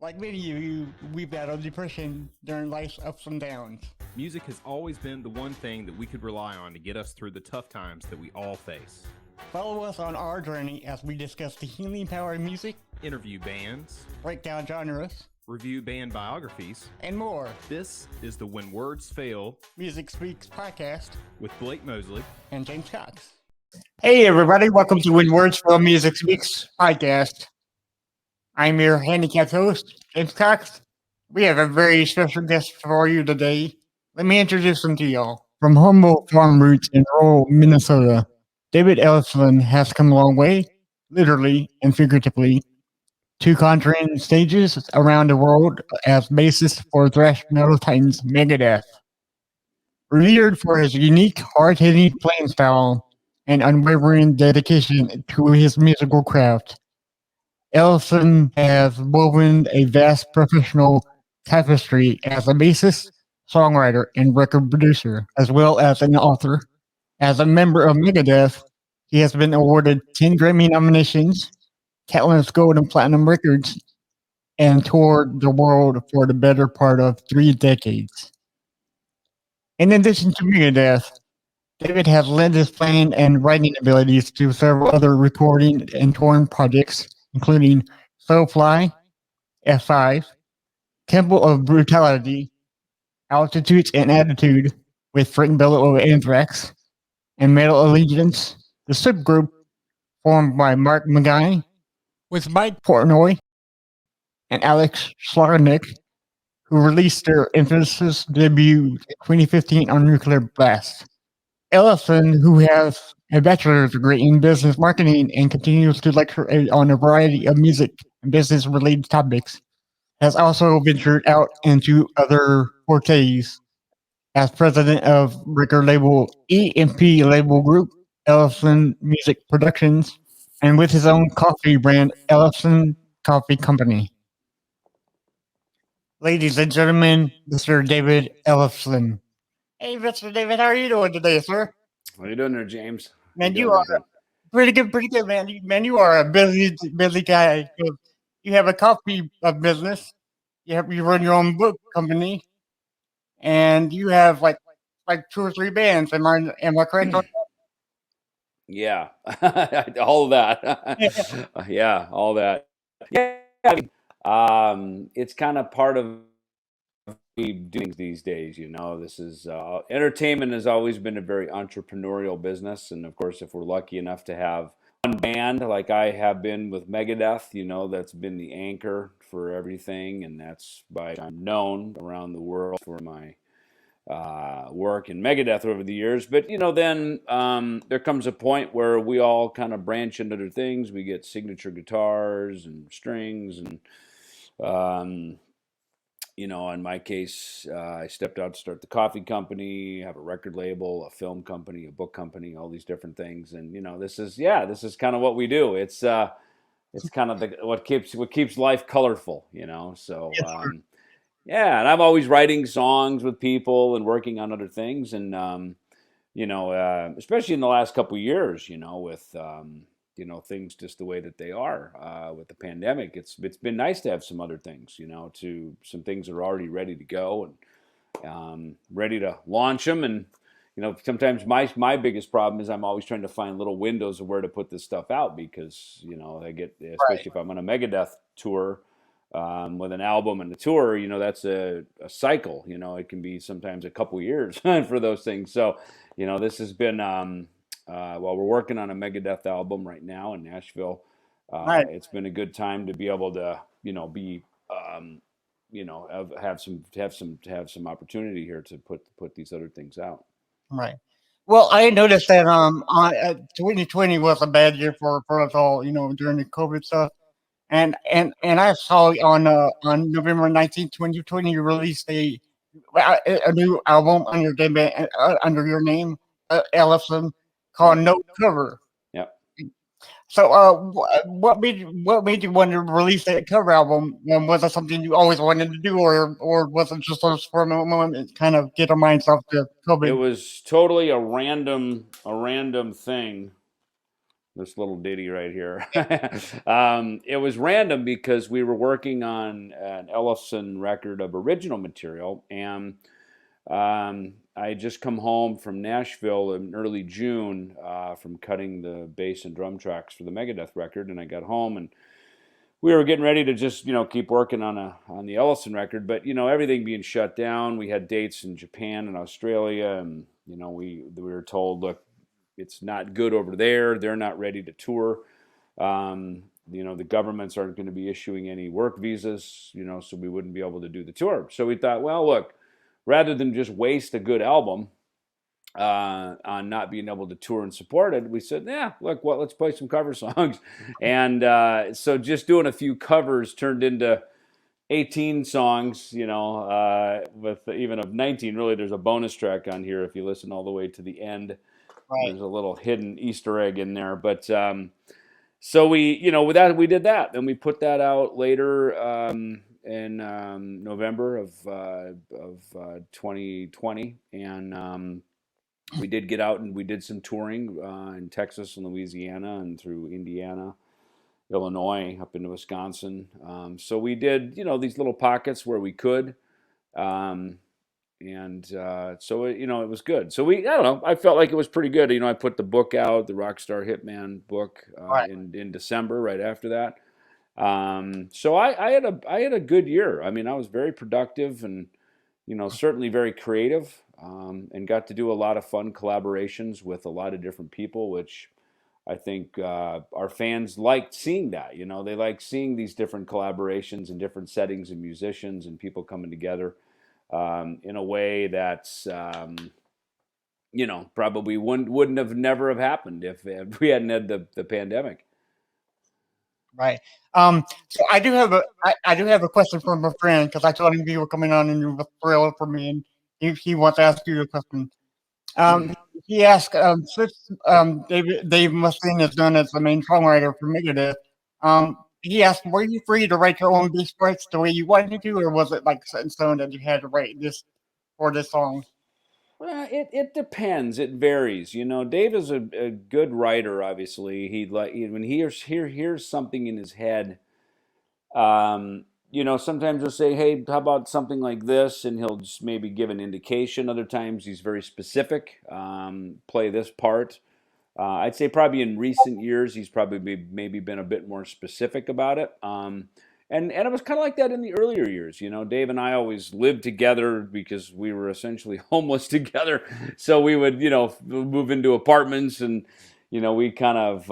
Like many of you, we battled depression during life's ups and downs. Music has always been the one thing that we could rely on to get us through the tough times that we all face. Follow us on our journey as we discuss the healing power of music, Interview bands, break down genres, review band biographies, and more. This is the When Words Fail Music Speaks podcast with Blake Mosley and James Cox. Hey everybody, welcome to When Words Fail Music Speaks podcast. I'm your handicapped host, James Cox. We have a very special guest for you today. Let me introduce him to y'all. From humble farm roots in rural Minnesota, David Ellefson has come a long way, literally and figuratively, to conjuring stages around the world as bassist for thrash metal titans Megadeth. Revered for his unique, hard-hitting playing style and unwavering dedication to his musical craft, Ellefson has woven a vast professional tapestry as a bassist, songwriter, and record producer, as well as an author. As a member of Megadeth, he has been awarded 10 Grammy nominations, countless gold and platinum records, and toured the world for the better part of 3 decades. In addition to Megadeth, David has lent his playing and writing abilities to several other recording and touring projects, including Soulfly, F5, Temple of Brutality, Altitudes and Attitude with Frank Bello of Anthrax, and Metal Allegiance, the subgroup formed by Mark McGuy, with Mike Portnoy and Alex Schlarnick, who released their infamous debut in 2015 on Nuclear Blast. Ellefson, who has a bachelor's degree in business marketing and continues to lecture on a variety of music and business-related topics, has also ventured out into other fortes. As president of record label EMP Label Group, Ellefson Music Productions, and with his own coffee brand, Ellefson Coffee Company. Ladies and gentlemen, Mr. David Ellefson. Hey, Mr. David, how are you doing today, sir? What are you doing there, James? Man, you are pretty good, man. You are a busy guy. You have a coffee business. You run your own book company, and you have like 2 or 3 bands. Am I correct on Yeah, all of that. Yeah, all that. Yeah, it's kind of part of we do things these days. This is entertainment has always been a very entrepreneurial business, and of course, if we're lucky enough to have one band like I have been with Megadeth, that's been the anchor for everything, and that's why I'm known around the world for my work in Megadeth over the years. But then there comes a point where we all kind of branch into other things. We get signature guitars and strings, and in my case, I stepped out to start the coffee company, have a record label, a film company, a book company, all these different things. And this is kind of what we do. It's kind of what keeps life colorful. So. Yeah, and I'm always writing songs with people and working on other things, and especially in the last couple of years, with things just the way that they are with the pandemic. It's been nice to have some other things, to some things that are already ready to go and ready to launch them. And sometimes my biggest problem is I'm always trying to find little windows of where to put this stuff out because I get, especially if I'm on a Megadeth tour. With an album and a tour, that's a cycle. It can be sometimes a couple years for those things. So, this has been, while we're working on a Megadeth album right now in Nashville, Right. It's been a good time to be able to, be, have some opportunity here to put these other things out. Right. Well, I noticed that 2020 was a bad year for us all, during the COVID stuff. And I saw on November 19th, 2020, you released a new album under your name, Ellefson, called No Cover. Yep. So, what made you want to release that cover album? Was it something you always wanted to do, or was it just for a moment, kind of get our minds off the COVID? It was totally a random thing. this little ditty right here. It was random because we were working on an Ellefson record of original material, and I had just come home from Nashville in early June from cutting the bass and drum tracks for the Megadeth record, and I got home and we were getting ready to just keep working on the Ellefson record, but everything being shut down, we had dates in Japan and Australia, and we were told, look, it's not good over there. They're not ready to tour. The governments aren't going to be issuing any work visas, so we wouldn't be able to do the tour. So we thought, well, look, rather than just waste a good album on not being able to tour and support it, we said, yeah, look, let's play some cover songs. And so just doing a few covers turned into 18 songs, with even of 19. Really, there's a bonus track on here if you listen all the way to the end. Right. There's a little hidden Easter egg in there. But so with that, we did that. Then we put that out later in November of 2020. And we did get out and we did some touring in Texas and Louisiana and through Indiana, Illinois, up into Wisconsin. So we did, these little pockets where we could. So it was good. So I don't know, I felt like it was pretty good. I put the book out, the Rockstar Hitman book, Right. in December, right after that. So I had a good year. I mean, I was very productive and, certainly very creative, and got to do a lot of fun collaborations with a lot of different people, which I think our fans liked seeing that. They like seeing these different collaborations in different settings and musicians and people coming together in a way that's probably wouldn't have never have happened if we hadn't had the pandemic. Right. So I do have a question from a friend, because I told him you were coming on and you were thrilled for me, and he wants to ask you a question. He asked, since Dave Mustaine is known as the main songwriter for Megadeth, he asked, were you free to write your own bass parts the way you wanted to, or was it like set in stone that you had to write this for this song? Well, it depends. It varies. Dave is a good writer. Obviously, when he hears something in his head. Sometimes he'll say, "Hey, how about something like this?" And he'll just maybe give an indication. Other times he's very specific. Play this part. I'd say probably in recent years he's probably maybe been a bit more specific about it. And it was kind of like that in the earlier years. Dave and I always lived together because we were essentially homeless together. So we would, move into apartments, and we kind of,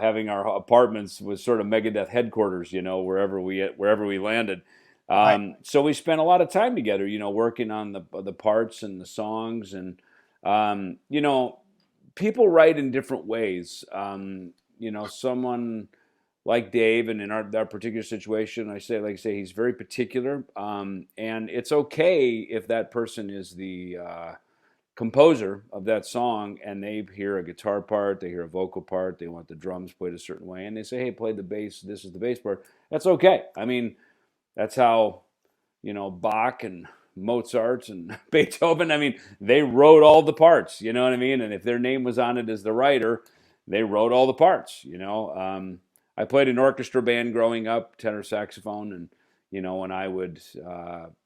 having our apartments was sort of Megadeth headquarters. Wherever we landed. Right. So we spent a lot of time together. Working on the parts and the songs, and people write in different ways. Someone like Dave, and in our particular situation, like I say, he's very particular, and it's okay if that person is the composer of that song, and they hear a guitar part, they hear a vocal part, they want the drums played a certain way, and they say, "Hey, play the bass. This is the bass part." That's okay. I mean, that's how Bach and Mozart and Beethoven. I mean, they wrote all the parts. You know what I mean? And if their name was on it as the writer, they wrote all the parts. I played an orchestra band growing up, tenor saxophone, and when I would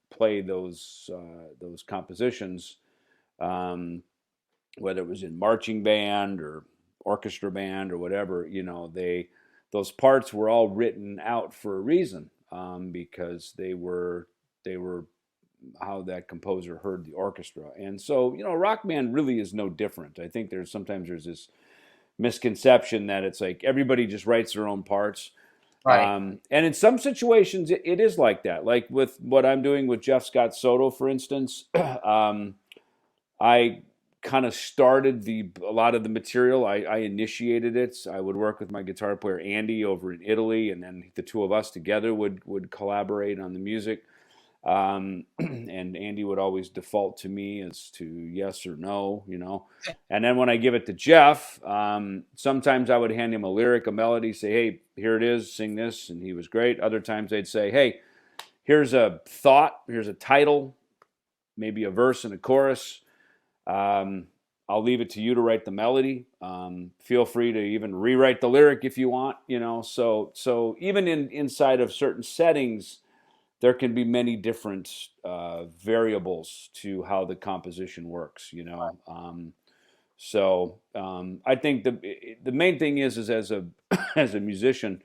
play those compositions, whether it was in marching band or orchestra band or whatever, those parts were all written out for a reason, because they were how that composer heard the orchestra. And so, rock band really is no different. I think there's this misconception that it's like everybody just writes their own parts. Right. And in some situations, it is like that. Like with what I'm doing with Jeff Scott Soto, for instance, I kind of started a lot of the material. I initiated it. I would work with my guitar player Andy over in Italy, and then the two of us together would collaborate on the music. And Andy would always default to me as to yes or no, And then when I give it to Jeff, sometimes I would hand him a lyric, a melody, say, "Hey, here it is, sing this," and he was great. Other times they'd say, "Hey, here's a thought, here's a title, maybe a verse and a chorus. I'll leave it to you to write the melody. Feel free to even rewrite the lyric if you want, So even inside of certain settings, there can be many different variables to how the composition works, I think the main thing is as a as a musician,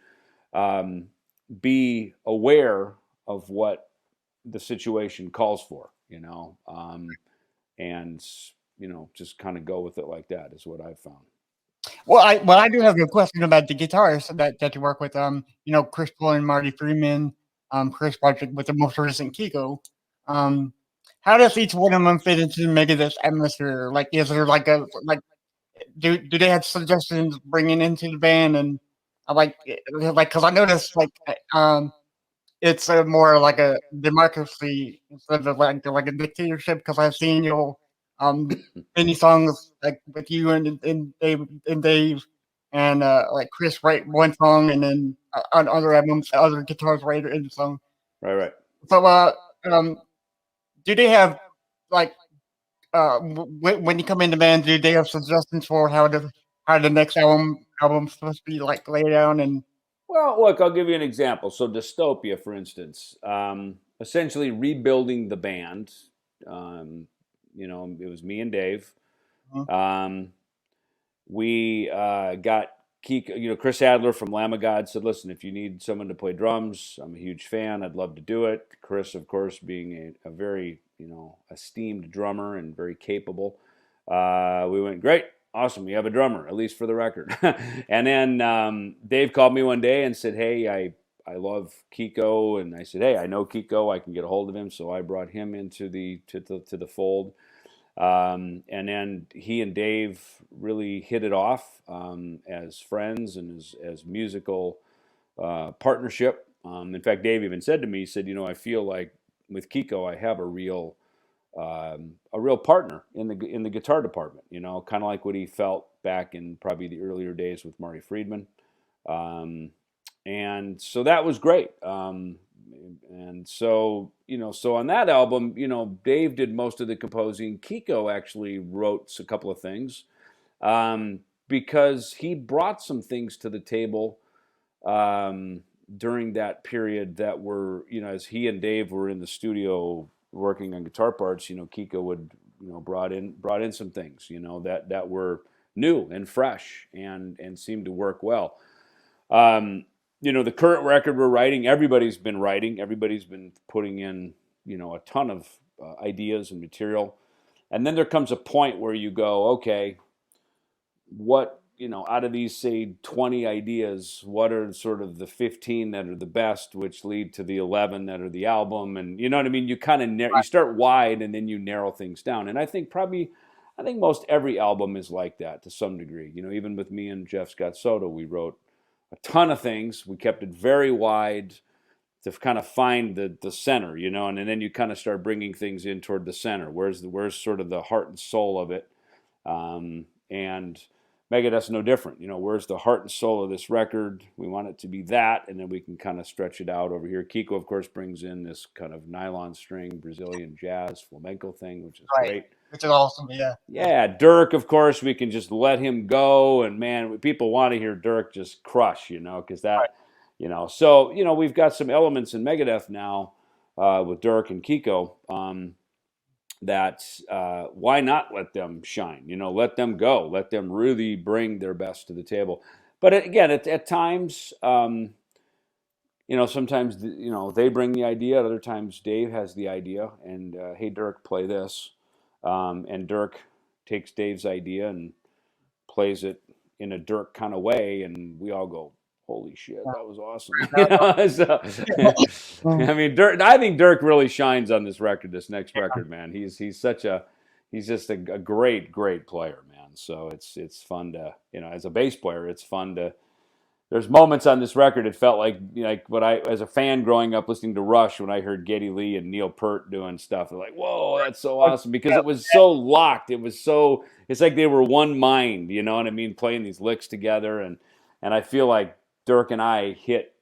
be aware of what the situation calls for, and just kind of go with it like that is what I've found. Well, I do have a question about the guitarists that you work with. Chris Paul and Marty Friedman, Chris Wright with the most recent Kiko. How does each one of them fit into Megadeth's atmosphere? Like, is there do they have suggestions bringing into the band? And because I noticed it's more like a democracy instead of like a dictatorship. Because I've seen many songs like with you and Dave and like Chris write one song and then on other albums other guitars write in the song. Right. So do they have like when you come in the band, do they have suggestions for how the next album's supposed to be like laid down? And well, look, I'll give you an example. So Dystopia, for instance, essentially rebuilding the band. It was me and Dave. We got Kiko, Chris Adler from Lamb of God said, listen, if you need someone to play drums, I'm a huge fan. I'd love to do it. Chris, of course, being a very, esteemed drummer and very capable. We went, great. Awesome. We have a drummer, at least for the record. And then Dave called me one day and said, hey, I love Kiko. And I said, hey, I know Kiko. I can get a hold of him. So I brought him into the fold. And then he and Dave really hit it off as friends and as musical partnership. In fact, Dave even said to me, he said, I feel like with Kiko, I have a real partner in the guitar department, kind of like what he felt back in probably the earlier days with Marty Friedman. And so that was great. And so, so on that album, Dave did most of the composing. Kiko actually wrote a couple of things because he brought some things to the table during that period that were, as he and Dave were in the studio working on guitar parts, Kiko would, brought in some things, that were new and fresh and seemed to work well. The current record we're writing, everybody's been putting in, a ton of ideas and material. And then there comes a point where you go, okay, what, out of these, say, 20 ideas, what are sort of the 15 that are the best, which lead to the 11 that are the album? And you know what I mean? You kind of, you start wide and then you narrow things down. And I think most every album is like that to some degree. Even with me and Jeff Scott Soto, we wrote a ton of things. We kept it very wide to kind of find the center, and then you kind of start bringing things in toward the center. Where's sort of the heart and soul of it? And Megadeth's no different. Where's the heart and soul of this record? We want it to be that, and then we can kind of stretch it out over here. Kiko, of course, brings in this kind of nylon string Brazilian jazz flamenco thing, which is great. Which is awesome, yeah. Yeah, Dirk, of course, we can just let him go, and man, people want to hear Dirk just crush, because that, so, we've got some elements in Megadeth now with Dirk and Kiko that why not let them shine, let them go, let them really bring their best to the table. But again, at times, sometimes, they bring the idea, at other times Dave has the idea, and hey, Dirk, play this. And Dirk takes Dave's idea and plays it in a Dirk kind of way, and we all go, holy shit, that was awesome. I mean, Dirk, I think Dirk really shines on this record, this next record, man. He's just a great player, man. So it's fun to, as a bass player, it's fun to, there's moments on this record it felt like what I, as a fan growing up listening to Rush, when I heard Geddy Lee and Neil Peart doing stuff, I'm like, whoa, that's so awesome, because it was so locked. It's like they were one mind, you know what I mean, playing these licks together, and I feel like Dirk and I hit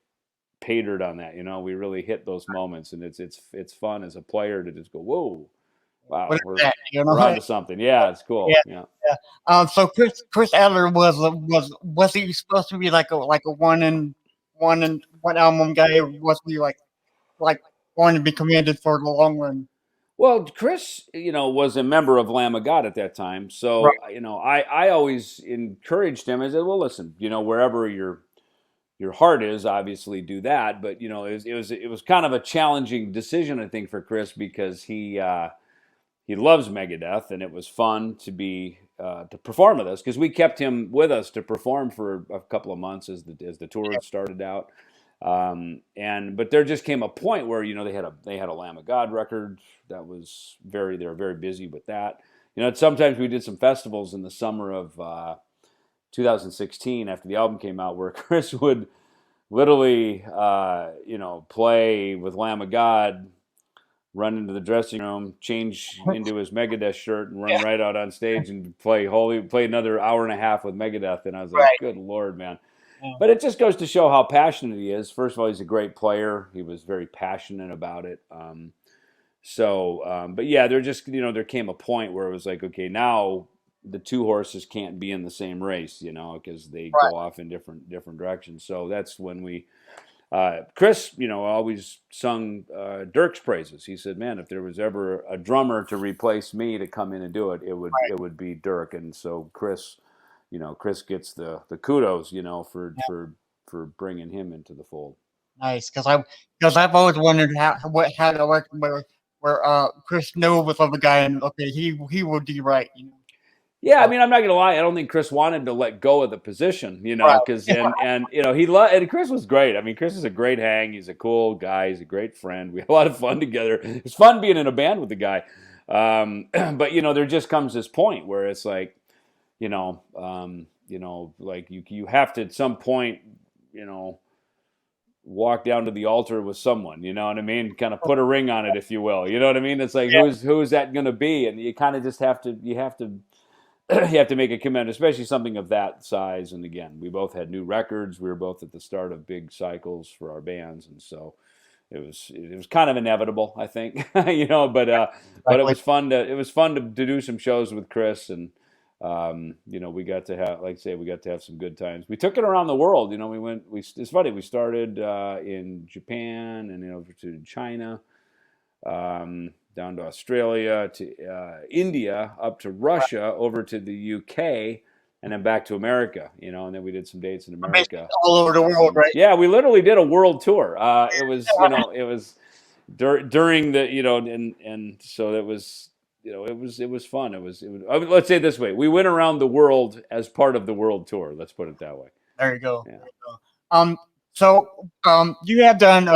pay dirt on that. We really hit those moments, and it's fun as a player to just go, whoa, Wow, whatever that, we're on to something. Yeah, it's cool. Yeah. Yeah. So Chris Edler was he supposed to be like a one album guy, or was he like going to be commended for the long run? Well, Chris, was a member of Lamb of God at that time. Right. So, I always encouraged him. I said, well, listen, wherever your heart is, obviously do that. But, it was kind of a challenging decision, I think, for Chris, because he loves Megadeth, and it was fun to perform with us, because we kept him with us to perform for a couple of months as the tour started out. But there just came a point where they had a Lamb of God record that was they were very busy with that. Sometimes we did some festivals in the summer of 2016 after the album came out, where Chris would literally play with Lamb of God, run into the dressing room, change into his Megadeth shirt, and run right out on stage and play another hour and a half with Megadeth. And I was like, Right. good Lord, man. Yeah. But it just goes to show how passionate he is. First of all, he's a great player. He was very passionate about it. But yeah, there came a point where it was like, okay, now the two horses can't be in the same race, because they Right. go off in different directions. So that's when Chris, always sung Dirk's praises. He said, "Man, if there was ever a drummer to replace me to come in and do it, it would be Dirk." And so Chris gets the kudos, for bringing him into the fold. Nice, because I've always wondered how to work where Chris knew was of a guy, and okay, he will do right. Yeah, I mean, I'm not gonna lie. I don't think Chris wanted to let go of the position, Right. because and Chris was great. I mean, Chris is a great hang. He's a cool guy. He's a great friend. We had a lot of fun together. It's fun being in a band with the guy. But there just comes this point where it's like, like you have to at some point, walk down to the altar with someone, you know what I mean? Kind of put a ring on it, if you will. You know what I mean? It's like, Yeah. who's that going to be? And you kind of just have to, you have to make a commitment, especially something of that size. And again, we both had new records. We were both at the start of big cycles for our bands, and so it was kind of inevitable, I think. But it was fun to do some shows with Chris, and we got to have, like I say, we got to have some good times. We took it around the world. It's funny. We started in Japan, and over to China, down to Australia, to India, up to Russia, over to the UK, and then back to America. And then we did some dates in America, all over the world, right? Yeah, we literally did a world tour. It was during the and so it was. It was fun. It was. Let's say it this way: we went around the world as part of the world tour. Let's put it that way. There you go. Yeah. There you go. You have done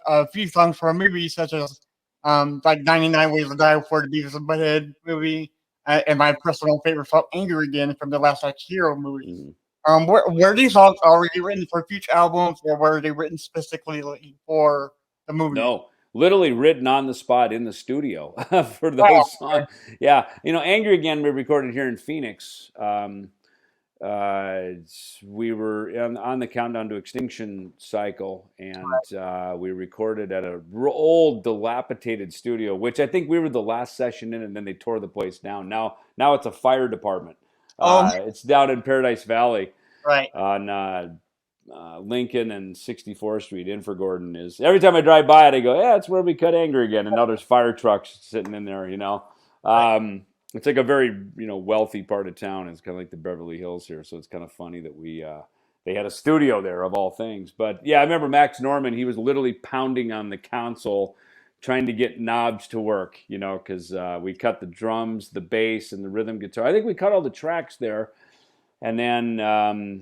a few songs for movies such as like 99 Ways to Die for the Beavis and Butthead movie, and my personal favorite song, Angry Again, from the Last Action Hero movie. Were these songs already written for future albums, or were they written specifically for the movie? No, literally written on the spot in the studio for those songs. Yeah, Angry Again, we recorded here in Phoenix. We were on the Countdown to Extinction cycle, and we recorded at a old dilapidated studio, which I think we were the last session in, and then they tore the place down. Now it's a fire department. It's down in Paradise Valley, right on Lincoln and 64th Street. Infogordon is, every time I drive by it, I go, yeah, it's where we cut Angry Again, and now there's fire trucks sitting in there. Right. It's like a very wealthy part of town. It's kind of like the Beverly Hills here, so it's kind of funny that they had a studio there of all things. But yeah, I remember Max Norman. He was literally pounding on the console, trying to get knobs to work. Because we cut the drums, the bass, and the rhythm guitar. I think we cut all the tracks there, and then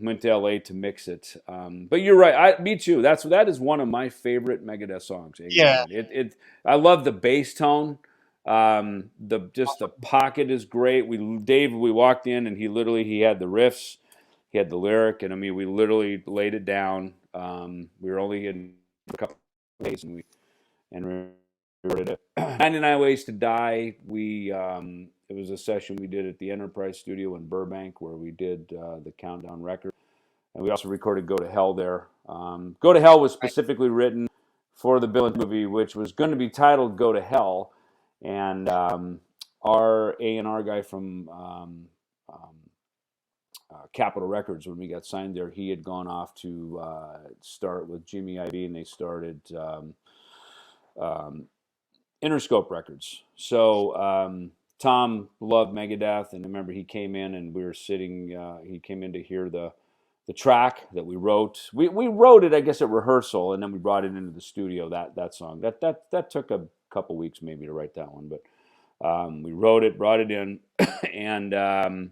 went to LA to mix it. But you're right. Me too. That is one of my favorite Megadeth songs. Yeah. I love the bass tone. The pocket is great. We walked in, and he had the riffs, he had the lyric, and I mean, we literally laid it down. We were only in a couple of days, and recorded it. 99 Ways to Die. It was a session we did at the Enterprise Studio in Burbank, where we did the Countdown record, and we also recorded Go to Hell there. Go to Hell was specifically written for the Bill movie, which was going to be titled Go to Hell. And our A&R guy from Capitol Records, when we got signed there, he had gone off to start with Jimmy Ive, and they started Interscope Records. So Tom loved Megadeth, and I remember he came in and we were sitting. He came in to hear the track that we wrote. We wrote it, I guess, at rehearsal, and then we brought it into the studio. That song that took a couple weeks maybe to write that one, but we wrote it, brought it in, and because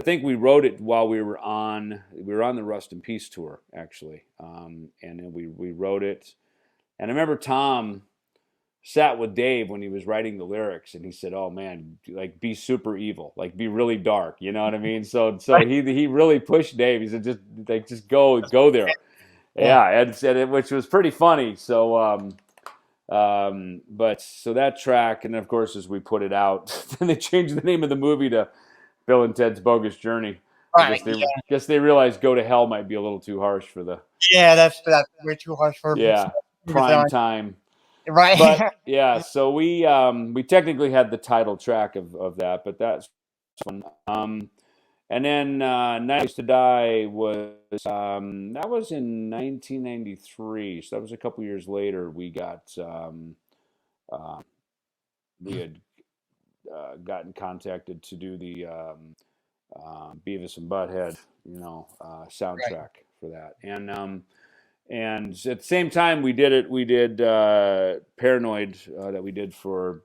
I think we wrote it while we were on the Rust in Peace tour actually, and then we wrote it, and I remember Tom sat with Dave when he was writing the lyrics, and he said, "Oh man, like be super evil, like be really dark," you know what I mean? So he really pushed Dave. He said, just go there, yeah, and which was pretty funny. So but so that track, and of course as we put it out, then they changed the name of the movie to Bill and Ted's Bogus Journey. I guess they realized Go to Hell might be a little too harsh for the that's way too harsh for prime time. Right. But yeah, so we technically had the title track of that, but that's fun. And then Night to Die was that was in 1993, so that was a couple years later. We got we had gotten contacted to do the Beavis and Butthead, soundtrack for that, and at the same time we did Paranoid that we did for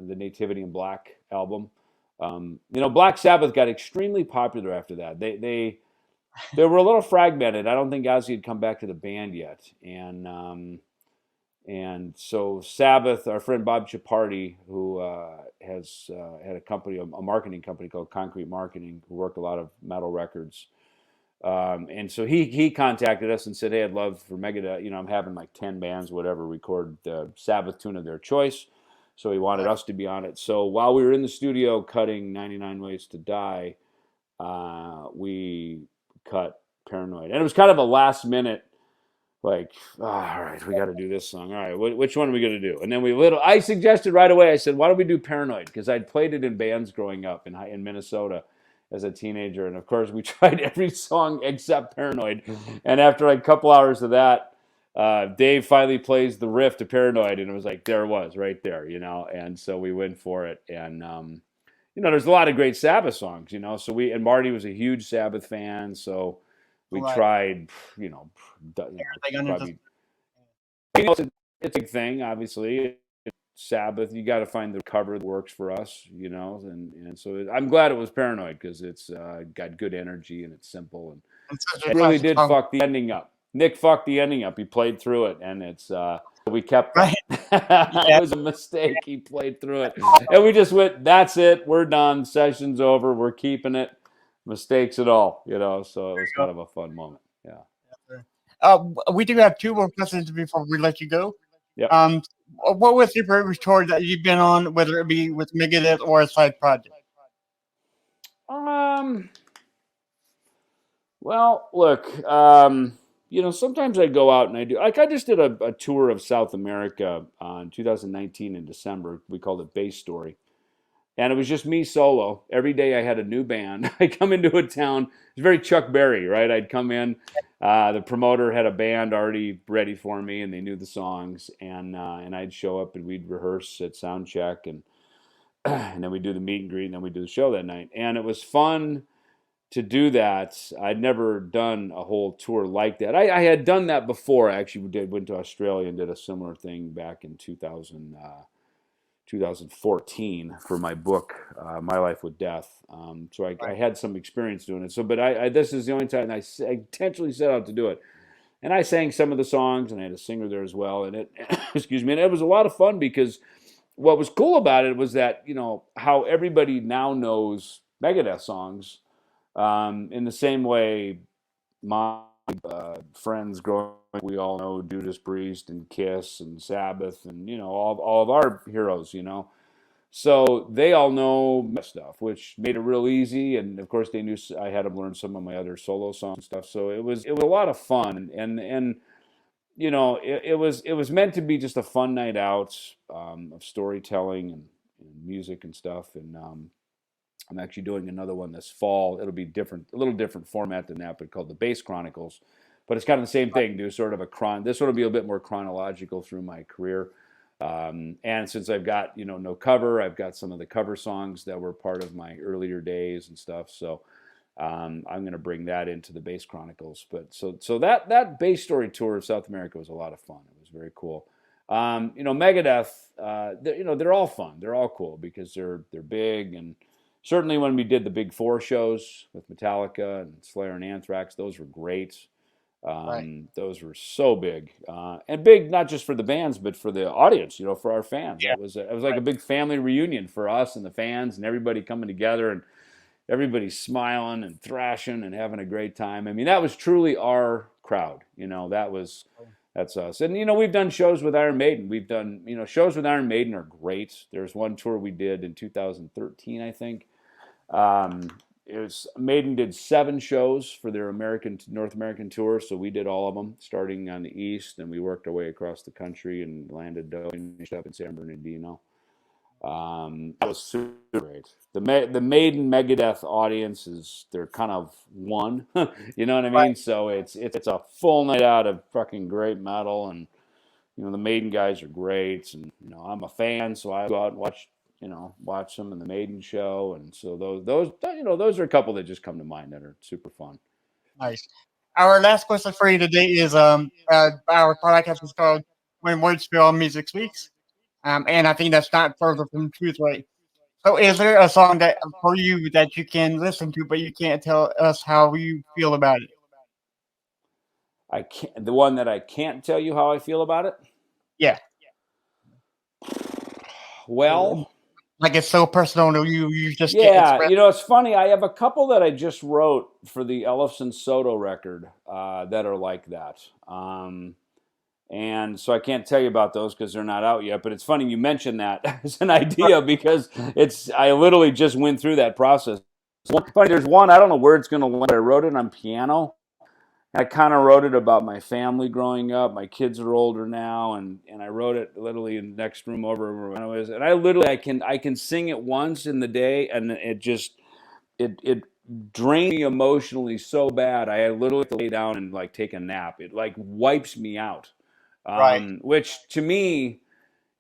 the Nativity in Black album. Black Sabbath got extremely popular after that. They were a little fragmented. I don't think Ozzy had come back to the band yet, and so Sabbath, our friend Bob Chiappardi, who has had a company, a marketing company called Concrete Marketing, who worked a lot of metal records. And so he contacted us and said, "Hey, I'd love for Megadeth. I'm having like 10 bands, whatever, record the Sabbath tune of their choice." So he wanted us to be on it. So while we were in the studio cutting 99 Ways to Die, we cut Paranoid, and it was kind of a last minute, like, all right, we got to do this song. All right, which one are we going to do? And then I suggested right away. I said, why don't we do Paranoid? Because I'd played it in bands growing up in Minnesota as a teenager, and of course we tried every song except Paranoid. And after like a couple hours of that, Dave finally plays the riff to Paranoid, and it was like, there it was right there, and so we went for it. And there's a lot of great Sabbath songs, so and Marty was a huge Sabbath fan, so we tried, probably, it's a big thing, obviously. Sabbath, you got to find the cover that works for us, and so I'm glad it was Paranoid because it's got good energy and it's simple, and it really did fuck the ending up. Nick fucked the ending up. He played through it, and it's we kept it. It was a mistake. He played through it, and we just went, that's it, we're done, session's over, we're keeping it, mistakes at all, so it was kind of a fun moment. We do have two more questions before we let you go. Yeah. What was your favorite tour that you've been on, whether it be with Megadeth or a side project? Well, look, sometimes I go out and I do, like I just did a tour of South America in 2019 in December. We called it Bass Story. And it was just me solo. Every day I had a new band. I come into a town. It's very Chuck Berry, right? I'd come in. The promoter had a band already ready for me, and they knew the songs. And I'd show up, and we'd rehearse at sound check, and then we'd do the meet and greet, and then we'd do the show that night. And it was fun to do that. I'd never done a whole tour like that. I had done that before. I actually went to Australia and did a similar thing back in 2014 for my book, My Life with Death. So I had some experience doing it. So, but this is the only time I intentionally set out to do it. And I sang some of the songs, and I had a singer there as well. And it, excuse me, and it was a lot of fun because what was cool about it was that, how everybody now knows Megadeth songs in the same way my friends growing up, we all know Judas Priest and Kiss and Sabbath and all of our heroes, so they all know stuff, which made it real easy. And of course they knew I had them learn some of my other solo songs and stuff, so it was a lot of fun. And it was meant to be just a fun night out of storytelling, music and stuff. And I'm actually doing another one this fall. It'll be different, a little different format than that, but called the Bass Chronicles. But it's kind of the same thing. Do sort of this one will be a bit more chronological through my career. And since I've got, no cover, I've got some of the cover songs that were part of my earlier days and stuff. So I'm going to bring that into the Bass Chronicles. But so that Bass Story tour of South America was a lot of fun. It was very cool. Megadeth, they're all fun. They're all cool because they're big. And certainly when we did the Big Four shows with Metallica and Slayer and Anthrax, those were great. Those were so big, and big not just for the bands, but for the audience. For our fans. Yeah. It was like a big family reunion for us and the fans, and everybody coming together and everybody smiling and thrashing and having a great time. I mean, that was truly our crowd. That's us. And we've done shows with Iron Maiden. We've done shows with Iron Maiden are great. There's one tour we did in 2013, I think. Maiden did 7 shows for their North American tour, so we did all of them, starting on the east, and we worked our way across the country and finished up in San Bernardino. That was super great. The Maiden Megadeth audience they're kind of one, you know what I mean? Right. So it's a full night out of fucking great metal, and the Maiden guys are great, and I'm a fan, so I go out and watch them in the Maiden show, and so those are a couple that just come to mind that are super fun. Nice. Our last question for you today is our podcast is called "When Words Fail, Music Speaks," and I think that's not further from truth, right? So, is there a song that for you that you can listen to, but you can't tell us how you feel about it? I can't. The one that I can't tell you how I feel about it. Yeah. Well. Like it's so personal to you, you just can't express. It's funny. I have a couple that I just wrote for the Ellefson Soto record that are like that, and so I can't tell you about those because they're not out yet. But it's funny you mentioned that as an idea because I literally just went through that process. Funny, there's one I don't know where it's going to land. I wrote it on piano. I kind of wrote it about my family growing up. My kids are older now, and I wrote it literally in the next room over when I was. And I can sing it once in the day, and it drained me emotionally so bad. I literally have to lay down and like take a nap. It like wipes me out, Right. Which to me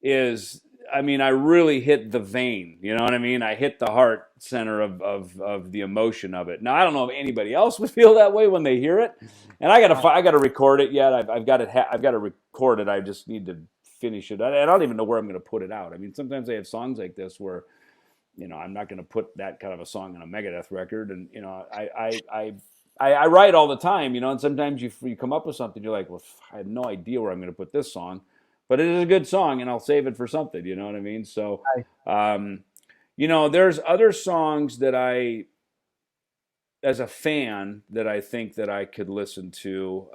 is. I mean, I really hit the vein. You know what I mean? I hit the heart center of the emotion of it. Now, I don't know if anybody else would feel that way when they hear it. And I gotta record it yet. I've got to record it. I just need to finish it. I don't even know where I'm going to put it out. I mean, sometimes I have songs like this where, I'm not going to put that kind of a song on a Megadeth record. And I write all the time. And sometimes you come up with something, you're like, well, I have no idea where I'm going to put this song. But it is a good song, and I'll save it for something. You know what I mean? So, there's other songs that as a fan, that I think that I could listen to.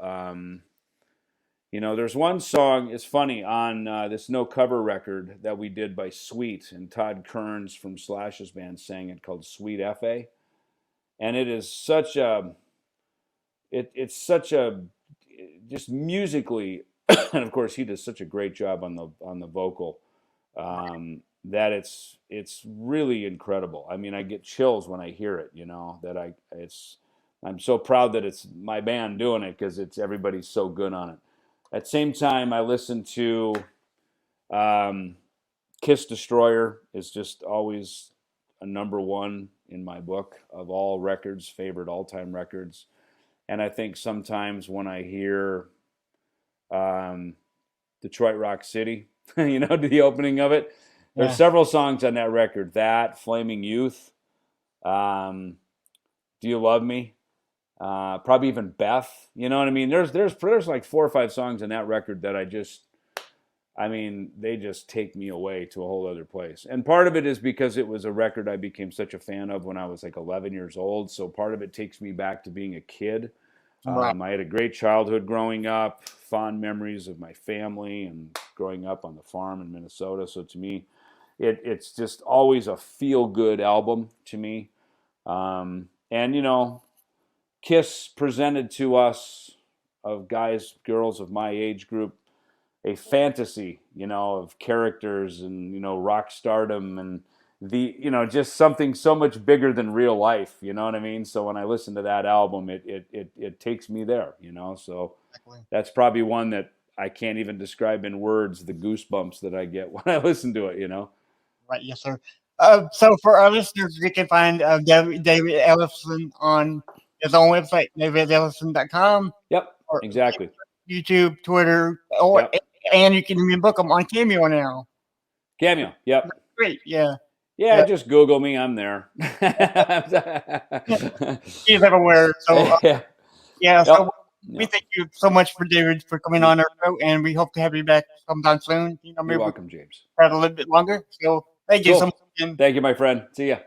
There's one song. It's funny on this no cover record that we did by Sweet, and Todd Kearns from Slash's band sang it, called Sweet F.A. And it is such a, it's such a, just musically. And of course, he does such a great job on the vocal that it's really incredible. I mean, I get chills when I hear it. I'm so proud that it's my band doing it because everybody's so good on it. At the same time, I listen to Kiss Destroyer is just always a number one in my book of all records, favorite all-time records. And I think sometimes when I hear Detroit Rock City, the opening of it. There's several songs on that record. That, Flaming Youth, Do You Love Me? Probably even Beth. You know what I mean? There's like 4 or 5 songs on that record that they just take me away to a whole other place. And part of it is because it was a record I became such a fan of when I was like 11 years old. So part of it takes me back to being a kid. I had a great childhood growing up, fond memories of my family and growing up on the farm in Minnesota. So to me, it's just always a feel-good album to me. And, Kiss presented to us, of girls of my age group, a fantasy, of characters and rock stardom and just something so much bigger than real life. You know what I mean? So when I listen to that album, it takes me there. So that's probably one that I can't even describe in words. The goosebumps that I get when I listen to it. Right, yes, sir. So for our listeners, you can find David Ellefson on his own website, davidellefson.com, Yep, or exactly. YouTube, Twitter, Yep. and you can even book them on Cameo now. Cameo. Yep. Great, yeah. Yeah, just Google me. I'm there. He's everywhere. So Yeah. yeah, so we Yep. thank you so much for David for coming on our show, and we hope to have you back sometime soon. Maybe You're we'll welcome, James. chat a little bit longer. So thank you so Cool. much again. Thank you, my friend. See ya.